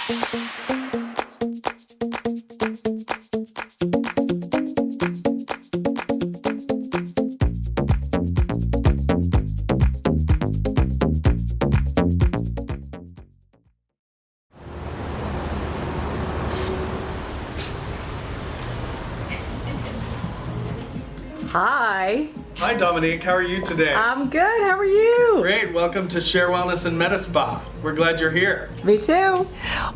Hi. Hi Dominique, how are you today? I'm good, how are you? Great, welcome to Share Wellness and medispa. We're glad you're here. Me too.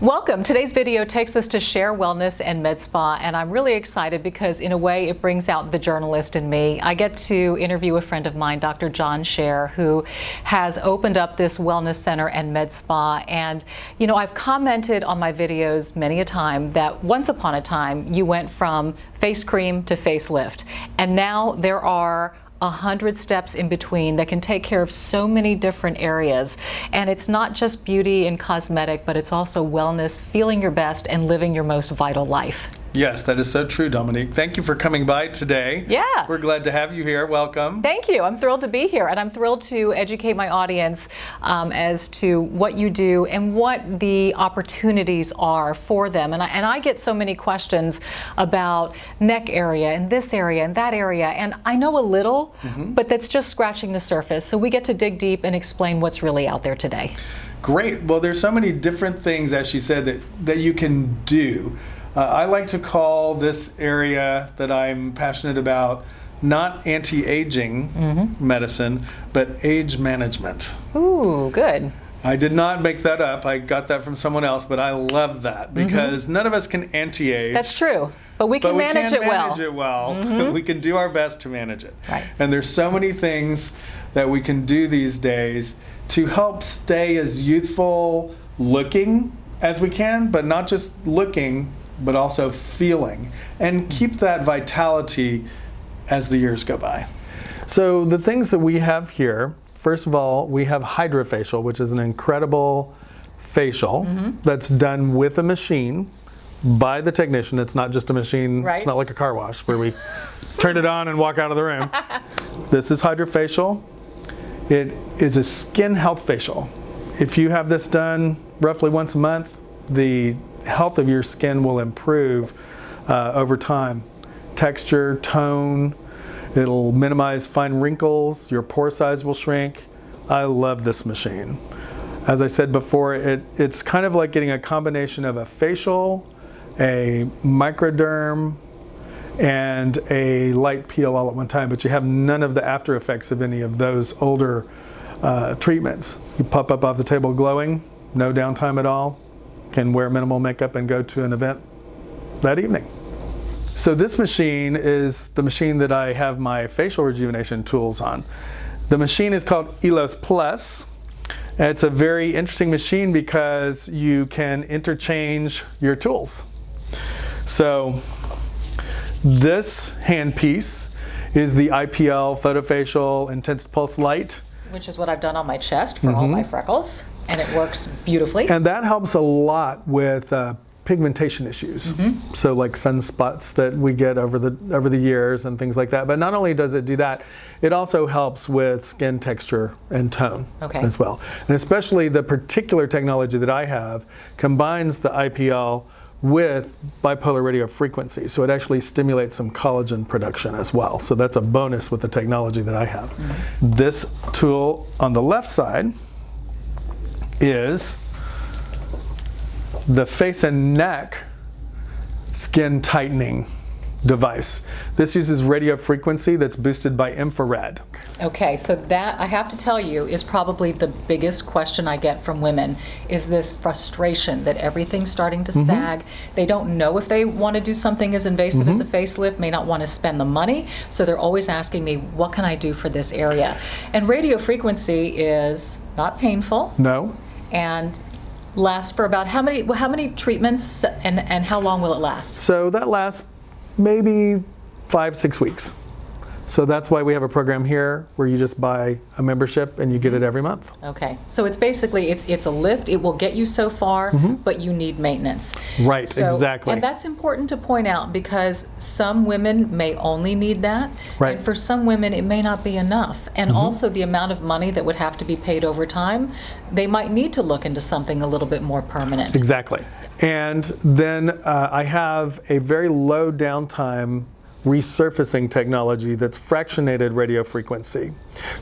Welcome. Today's video takes us to Share Wellness and Med Spa, and I'm really excited because in a way it brings out the journalist in me. I get to interview a friend of mine, Dr. John Share, who has opened up this wellness center and med spa. And you know, I've commented on my videos many a time that once upon a time you went from face cream to facelift, and now there are 100 steps in between that can take care of so many different areas. And it's not just beauty and cosmetic, but it's also wellness, feeling your best, and living your most vital life. Yes, that is so true, Dominique. Thank you for coming by today. Yeah. We're glad to have you here. Welcome. Thank you. I'm thrilled to be here, and I'm thrilled to educate my audience as to what you do and what the opportunities are for them. And I get so many questions about neck area and this area and that area, and I know a little, but that's just scratching the surface. So we get to dig deep and explain what's really out there today. Great. Well, there's so many different things, as she said, that you can do. I like to call this area that I'm passionate about not anti-aging medicine, but age management. Ooh, good. I did not make that up. I got that from someone else, but I love that because none of us can anti-age. That's true. But we can manage it well. We can do our best to manage it. Right. And there's so many things that we can do these days to help stay as youthful looking as we can, but not just looking, but also feeling, and keep that vitality as the years go by. So the things that we have here, first of all, we have HydraFacial, which is an incredible facial that's done with a machine by the technician. It's not just a machine, Right. It's not like a car wash where we turn it on and walk out of the room. This is HydraFacial. It is a skin health facial. If you have this done roughly once a month, the health of your skin will improve over time. Texture, tone, it'll minimize fine wrinkles, your pore size will shrink. I love this machine. As I said before, it's kind of like getting a combination of a facial, a microderm, and a light peel all at one time, but you have none of the after effects of any of those older treatments. You pop up off the table glowing, no downtime at all, can wear minimal makeup and go to an event that evening. So this machine is the machine that I have my facial rejuvenation tools on. The machine is called Elos Plus. It's a very interesting machine because you can interchange your tools. So this handpiece is the IPL Photofacial Intense Pulse Light. Which is what I've done on my chest for all my freckles, and it works beautifully. And that helps a lot with pigmentation issues. So like sunspots that we get over the years and things like that. But not only does it do that, it also helps with skin texture and tone as well. And especially the particular technology that I have combines the IPL with bipolar radiofrequency. So it actually stimulates some collagen production as well. So that's a bonus with the technology that I have. This tool on the left side is the face and neck skin tightening device. This uses radio frequency that's boosted by infrared. Okay, so that, I have to tell you, is probably the biggest question I get from women, is this frustration that everything's starting to sag. They don't know if they want to do something as invasive as a facelift, may not want to spend the money, so they're always asking me, what can I do for this area? And radio frequency is not painful. No. And lasts for about how many treatments and how long will it last? So that lasts maybe 5-6 weeks. So that's why we have a program here where you just buy a membership and you get it every month. Okay, so it's basically, it's a lift, it will get you so far, but you need maintenance. Right, So- exactly. And that's important to point out because some women may only need that. Right. And for some women, it may not be enough. And also the amount of money that would have to be paid over time, they might need to look into something a little bit more permanent. Exactly. And then I have a very low downtime resurfacing technology that's fractionated radiofrequency.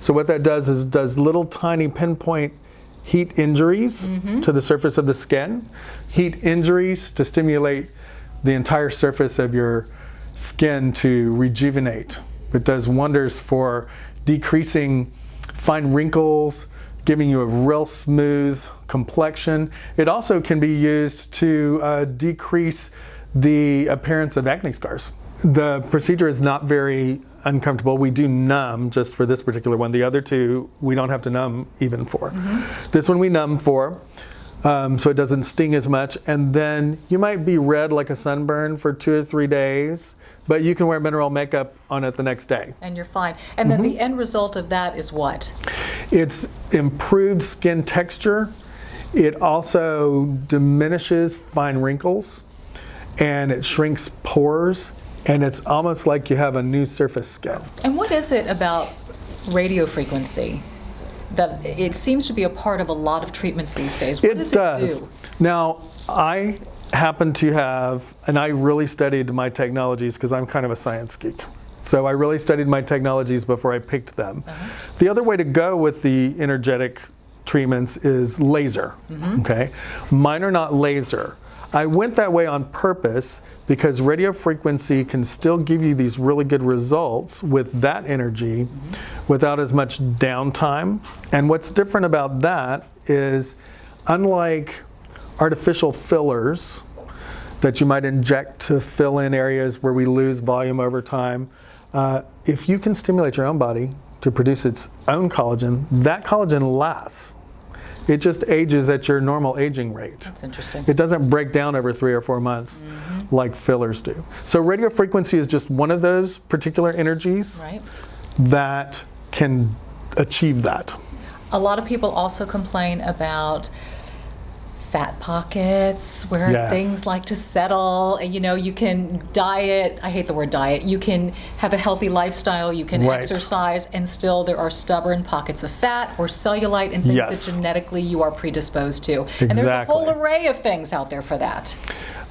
So what that does is does little tiny pinpoint heat injuries to the surface of the skin, heat injuries to stimulate the entire surface of your skin to rejuvenate. It does wonders for decreasing fine wrinkles, giving you a real smooth complexion. It also can be used to decrease the appearance of acne scars. The procedure is not very uncomfortable. We do numb just for this particular one. The other two, we don't have to numb even for. This one we numb for, so it doesn't sting as much. And then you might be red like a sunburn for 2 or 3 days, but you can wear mineral makeup on it the next day. And you're fine. And then the end result of that is what? It's improved skin texture. It also diminishes fine wrinkles, and it shrinks pores, and it's almost like you have a new surface skin. And what is it about radio frequency that it seems to be a part of a lot of treatments these days? What does It does. it do? Now, I happen to have, and I really studied my technologies because I'm kind of a science geek. So I really studied my technologies before I picked them. The other way to go with the energetic treatments is laser, okay? Mine are not laser. I went that way on purpose because radio frequency can still give you these really good results with that energy without as much downtime. And what's different about that is, unlike artificial fillers that you might inject to fill in areas where we lose volume over time, if you can stimulate your own body to produce its own collagen, that collagen lasts. It just ages at your normal aging rate. That's interesting. It doesn't break down over 3 or 4 months like fillers do. So radio frequency is just one of those particular energies Right. that can achieve that. A lot of people also complain about fat pockets where Yes. things like to settle. And, you know, you can diet, I hate the word diet, you can have a healthy lifestyle, you can Right. exercise, and still there are stubborn pockets of fat or cellulite and things Yes. that genetically you are predisposed to. And there's a Exactly. whole array of things out there for that.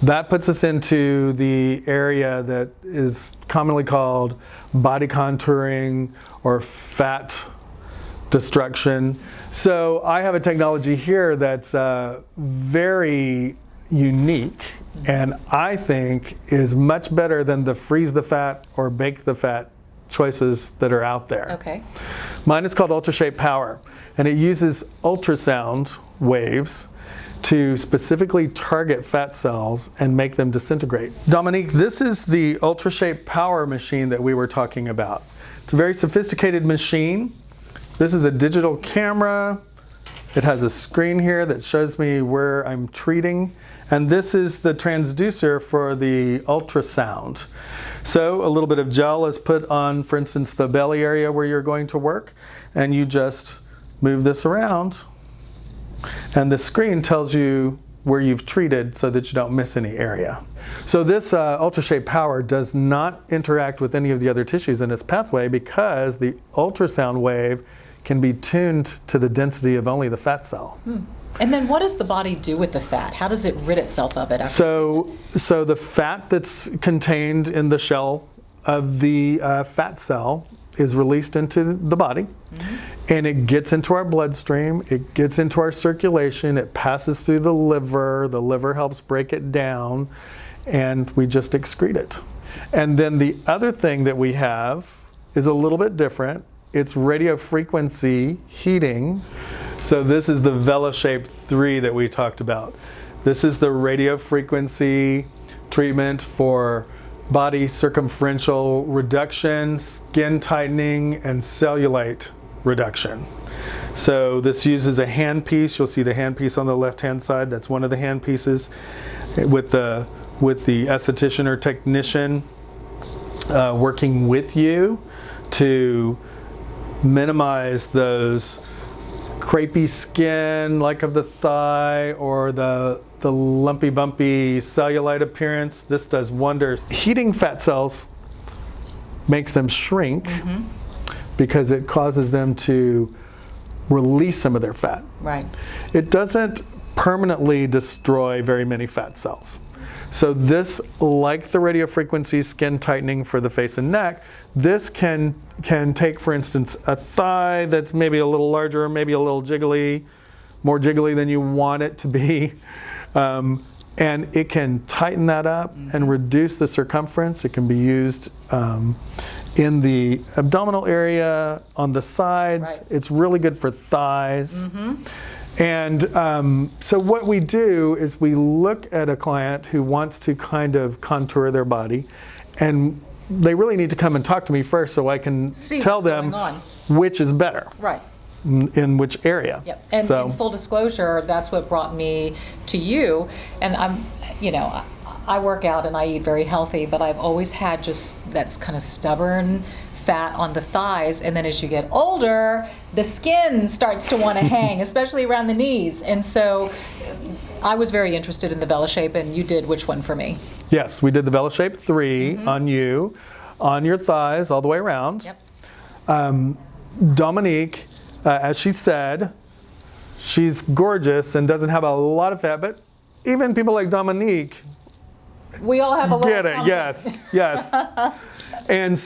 That puts us into the area that is commonly called body contouring or fat destruction. So I have a technology here that's very unique, and I think is much better than the freeze the fat or bake the fat choices that are out there. Okay. Mine is called UltraShape Power, and it uses ultrasound waves to specifically target fat cells and make them disintegrate. Dominique, this is the UltraShape Power machine that we were talking about. It's a very sophisticated machine. This is a digital camera. It has a screen here that shows me where I'm treating. And this is the transducer for the ultrasound. So a little bit of gel is put on, for instance, the belly area where you're going to work, and you just move this around, and the screen tells you where you've treated so that you don't miss any area. So this UltraShape Power does not interact with any of the other tissues in its pathway because the ultrasound wave can be tuned to the density of only the fat cell. And then what does the body do with the fat? How does it rid itself of it? After So the fat that's contained in the shell of the fat cell is released into the body, and it gets into our bloodstream, it gets into our circulation, it passes through the liver helps break it down, and we just excrete it. And then the other thing that we have is a little bit different. It's radio frequency heating. So this is the VelaShape 3 that we talked about. This is the radio frequency treatment for body circumferential reduction, skin tightening, and cellulite reduction. So this uses a handpiece. You'll see the handpiece on the left-hand side. That's one of the handpieces with the esthetician or technician working with you to minimize those crepey skin like of the thigh or the lumpy bumpy cellulite appearance. This does wonders. Heating fat cells makes them shrink because it causes them to release some of their fat. Right. It doesn't permanently destroy very many fat cells. So this, like the radiofrequency skin tightening for the face and neck, this can take, for instance, a thigh that's maybe a little larger, maybe a little jiggly, more jiggly than you want it to be, and it can tighten that up and reduce the circumference. It can be used in the abdominal area, on the sides. Right. It's really good for thighs. And so what we do is we look at a client who wants to kind of contour their body, and they really need to come and talk to me first so I can tell them which is better. Right. In which area. Yep. And in full disclosure, that's what brought me to you. And I work out and I eat very healthy, but I've always had just that kind of stubborn fat on the thighs, and then as you get older, the skin starts to want to hang, especially around the knees. And so I was very interested in the VelaShape, and you did which one for me? Yes, we did the VelaShape 3 on you, on your thighs, all the way around. Yep. Dominique, as she said, she's gorgeous and doesn't have a lot of fat, but even people like Dominique we all have a little get it. something. Yes. And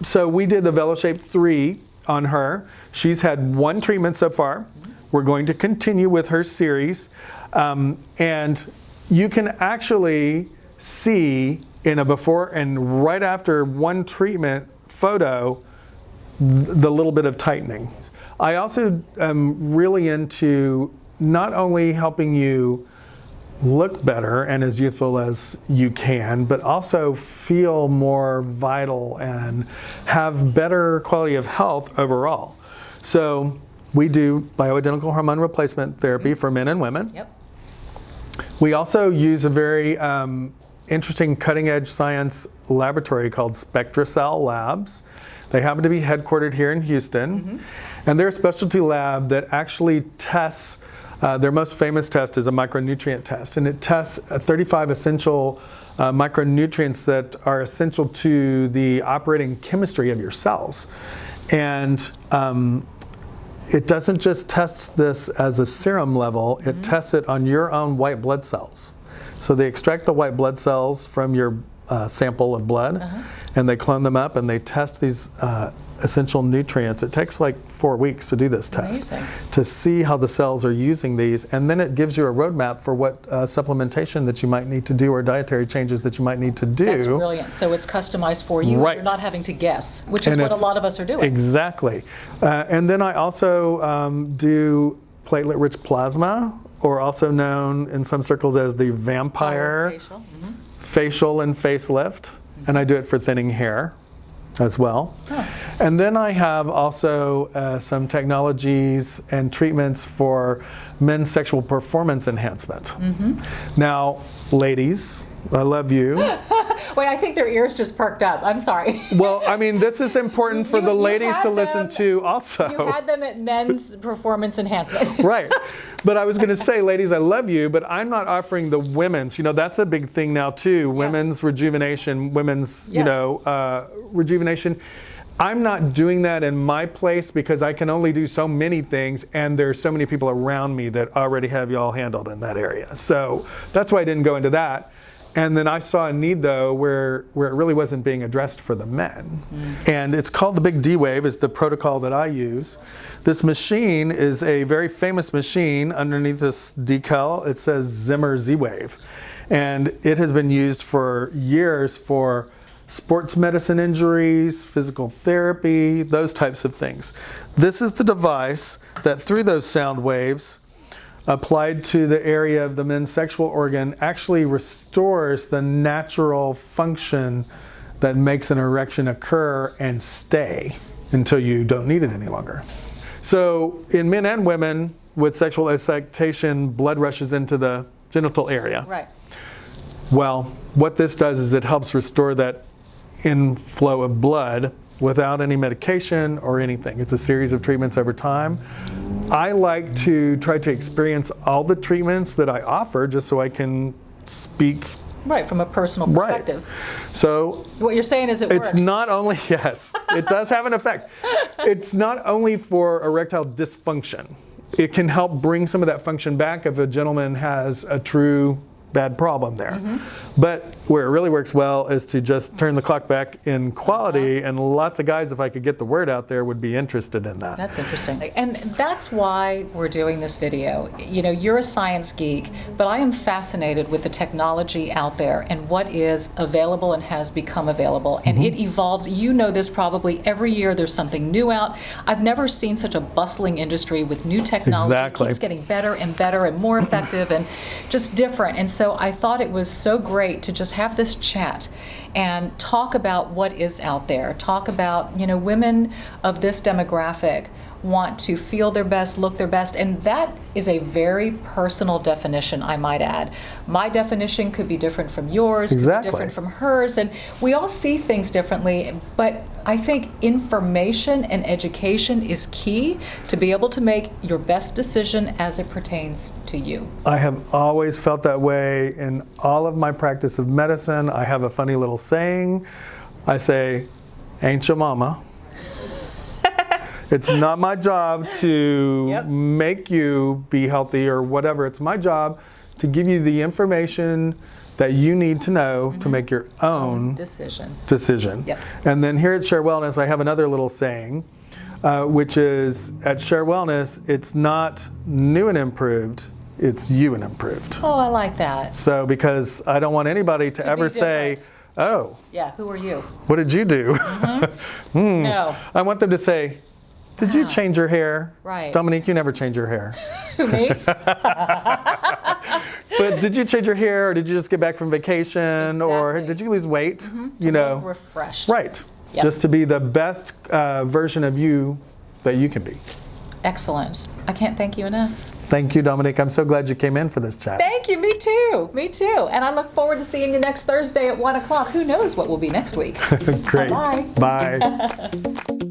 so we did the VelaShape 3 on her. She's had one treatment so far. We're going to continue with her series. And you can actually see in a before and right after one treatment photo the little bit of tightening. I also am really into not only helping you look better and as youthful as you can, but also feel more vital and have better quality of health overall. So we do bioidentical hormone replacement therapy for men and women. Yep. We also use a very interesting cutting edge science laboratory called SpectraCell Labs. They happen to be headquartered here in Houston. And they're a specialty lab that actually tests their most famous test is a micronutrient test, and it tests 35 essential micronutrients that are essential to the operating chemistry of your cells. And it doesn't just test this as a serum level, it tests it on your own white blood cells. So they extract the white blood cells from your sample of blood, and they clone them up and they test these essential nutrients. It takes like 4 weeks to do this test. Amazing. To see how the cells are using these, and then it gives you a roadmap for what supplementation that you might need to do or dietary changes that you might need to do. That's brilliant. So it's customized for you. Right. You're not having to guess, which is what a lot of us are doing. Exactly. And then I also do platelet-rich plasma, or also known in some circles as the vampire facial and facelift, and I do it for thinning hair as well. And then I have also some technologies and treatments for men's sexual performance enhancement. Now, ladies, I love you. Wait, I think their ears just perked up. I'm sorry. Well, I mean, this is important for the ladies to listen to also. You had them at men's performance enhancement. Right. But I was going to say, ladies, I love you, but I'm not offering the women's. You know, that's a big thing now, too. Women's rejuvenation, women's, rejuvenation. I'm not doing that in my place because I can only do so many things, and there's so many people around me that already have you all handled in that area. So that's why I didn't go into that. And then I saw a need, though, where it really wasn't being addressed for the men. And it's called the Big D Wave, is the protocol that I use. This machine is a very famous machine. Underneath this decal, it says Zimmer Z-Wave. And it has been used for years for sports medicine injuries, physical therapy, those types of things. This is the device that, through those sound waves, applied to the area of the men's sexual organ, actually restores the natural function that makes an erection occur and stay until you don't need it any longer. So in men and women with sexual excitation, blood rushes into the genital area. Right. Well, what this does is it helps restore that inflow of blood without any medication or anything. It's a series of treatments over time. I like to try to experience all the treatments that I offer just so I can speak. Right, from a personal perspective. Right. So what you're saying is it works. It's not only, yes, it does have an effect. It's not only for erectile dysfunction. It can help bring some of that function back if a gentleman has a true bad problem there. But where it really works well is to just turn the clock back in quality, and lots of guys, if I could get the word out there, would be interested in that. That's interesting. And that's why we're doing this video. You know, you're a science geek, but I am fascinated with the technology out there and what is available and has become available. And it evolves. You know this probably. Every year there's something new out. I've never seen such a bustling industry with new technology. Exactly. It keeps getting better and better and more effective and just different. And so I thought it was so great to just have this chat and talk about what is out there. Talk about, you know, women of this demographic want to feel their best, look their best, and that is a very personal definition, I might add. My definition could be different from yours, Exactly. could be different from hers, and we all see things differently, but I think information and education is key to be able to make your best decision as it pertains to you. I have always felt that way in all of my practice of medicine. I have a funny little saying. I say, ain't your mama. It's not my job to make you be healthy or whatever. It's my job to give you the information that you need to know to make your own decision. Yep. And then here at Share Wellness, I have another little saying, which is at Share Wellness, it's not new and improved, it's you and improved. Oh, I like that. So because I don't want anybody to ever say, oh, yeah, who are you? what did you do? No. I want them to say, did you change your hair? Right. Dominique, you never change your hair. Me? But did you change your hair, or did you just get back from vacation, or Exactly. did you lose weight? You To know, look refreshed. right. Yep. Just to be the best version of you that you can be. Excellent. I can't thank you enough. Thank you, Dominique. I'm so glad you came in for this chat. Thank you. Me too. Me too. And I look forward to seeing you next Thursday at 1 o'clock. Who knows what will be next week? Great. Bye-bye. Bye.